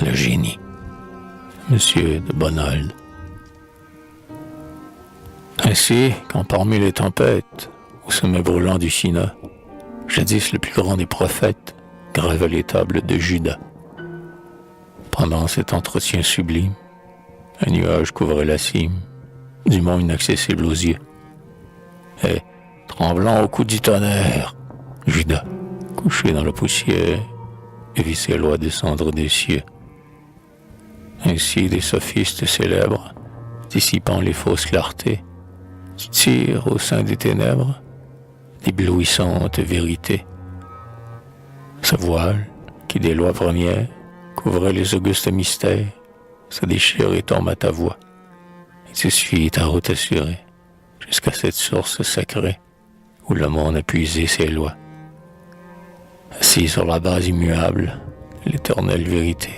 le génie, Monsieur de Bonald. Ainsi, quand parmi les tempêtes, au sommet brûlant du Sina, jadis le plus grand des prophètes, gravait les tables de Juda. Pendant cet entretien sublime, un nuage couvrait la cime, du mont inaccessible aux yeux. Et, tremblant au coup du tonnerre, Juda, couché dans la poussière, vit ses lois descendre des cieux. Ainsi des sophistes célèbres, dissipant les fausses clartés, tirent au sein des ténèbres l'éblouissante vérité. Ce voile, qui des lois premières couvrait les augustes mystères, se déchire et tombe à ta voix, et tu suis ta route assurée, jusqu'à cette source sacrée où le monde a puisé ses lois. Assis sur la base immuable, l'éternelle vérité,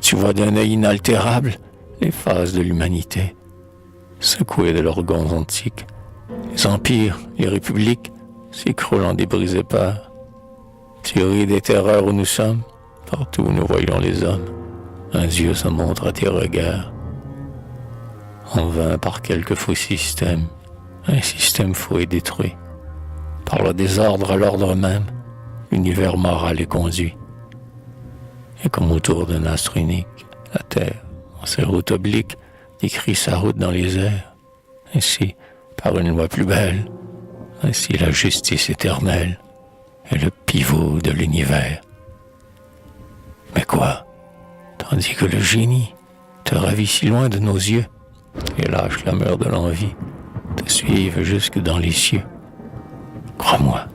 tu vois d'un œil inaltérable les phases de l'humanité, secouées de leurs gonds antiques. Les empires, les républiques s'écroulent en débris épars. Tu ris des terreurs où nous sommes, partout où nous voyons les hommes. Un Dieu se montre à tes regards. En vain par quelque faux système, un système faux et détruit. Par le désordre à l'ordre même, l'univers moral est conduit. Et comme autour d'un astre unique, la Terre, en ses routes obliques, décrit sa route dans les airs. Ainsi, par une loi plus belle, ainsi la justice éternelle est le pivot de l'univers. Mais quoi? Tandis que le génie te ravit si loin de nos yeux, et lâche clameur de l'envie, te suivent jusque dans les cieux. Crois-moi,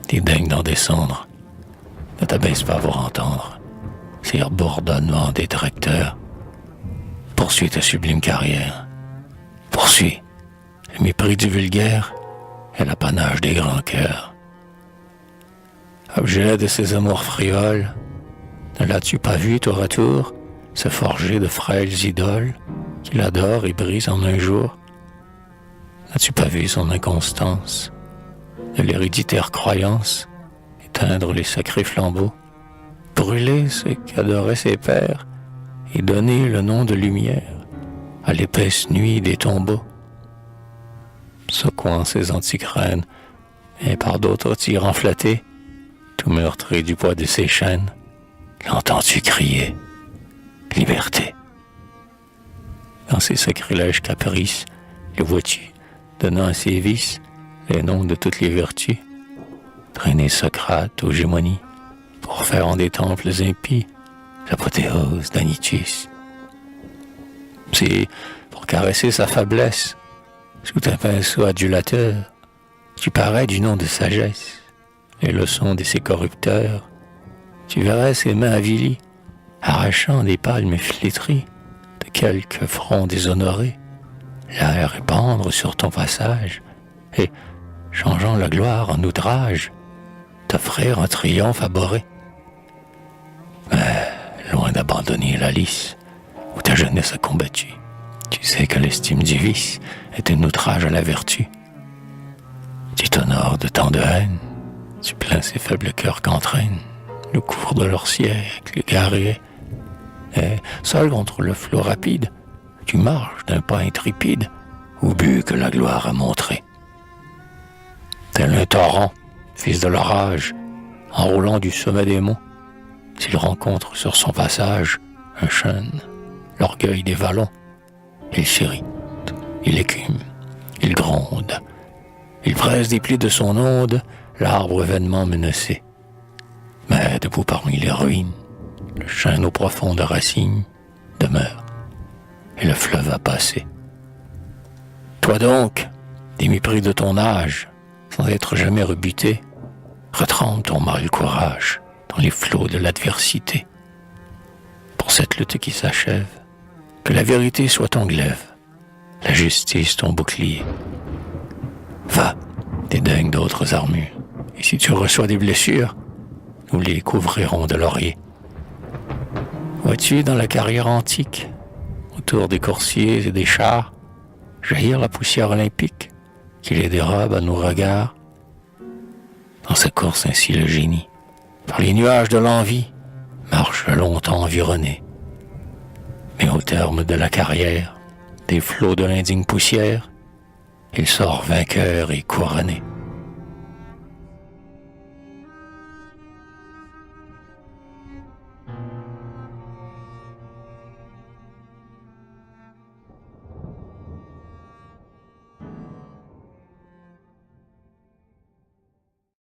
tu daignes d'en descendre. Ne t'abaisse pas pour entendre ces bourdonnements des tracteurs. Poursuis ta sublime carrière. Poursuis. Le mépris du vulgaire est l'apanage des grands cœurs. Objet de ces amours frivoles, ne l'as-tu pas vu tour à tour se forger de frêles idoles qu'il adore et brise en un jour? N'as-tu pas vu son inconstance, de l'héréditaire croyance, éteindre les sacrés flambeaux, brûler ce qu'adoraient ses pères et donner le nom de lumière à l'épaisse nuit des tombeaux? Secouant ses antiques reines, et par d'autres tyrans flattés, tout meurtri du poids de ses chaînes, l'entends-tu crier « Liberté » Dans ses sacrilèges caprices, le vois-tu, donnant à ses vices les noms de toutes les vertus, traîner Socrate aux gémonies pour faire en des temples impies l'apothéose d'Anitus. C'est pour caresser sa faiblesse, sous un pinceau adulateur, tu parais du nom de sagesse, les leçons de ses corrupteurs. Tu verrais ses mains avilies, arrachant des palmes flétries de quelques fronts déshonorés, l'air répandre sur ton passage, et, changeant la gloire en outrage, t'offrir un triomphe abhorré. Mais, loin d'abandonner la lice où ta jeunesse a combattu, tu sais que l'estime du vice est un outrage à la vertu. Tu t'honores de tant de haine, tu plains ces faibles cœurs qu'entraîne le cours de leur siècle égaré. Et, seul contre le flot rapide, tu marches d'un pas intrépide au but que la gloire a montré. Tel un torrent, fils de l'orage, enroulant du sommet des monts, s'il rencontre sur son passage un chêne, l'orgueil des vallons, il s'irrite, il écume, il gronde, il presse des plis de son onde l'arbre vainement menacé. Mais debout parmi les ruines, le chêne aux profondes racines demeure, et le fleuve a passé. Toi donc, des mépris de ton âge, sans être jamais rebuté, retrempe ton mal courage dans les flots de l'adversité. Pour cette lutte qui s'achève, que la vérité soit ton glaive, la justice ton bouclier. Va, dédaigne d'autres armures, et si tu reçois des blessures, nous les couvrirons de laurier. Vois-tu dans la carrière antique, autour des coursiers et des chars, jaillir la poussière olympique qui les dérobe à nos regards? Dans sa course ainsi le génie, par les nuages de l'envie, marche longtemps environné Mais au terme de la carrière, des flots de l'indigne poussière, il sort vainqueur et couronné.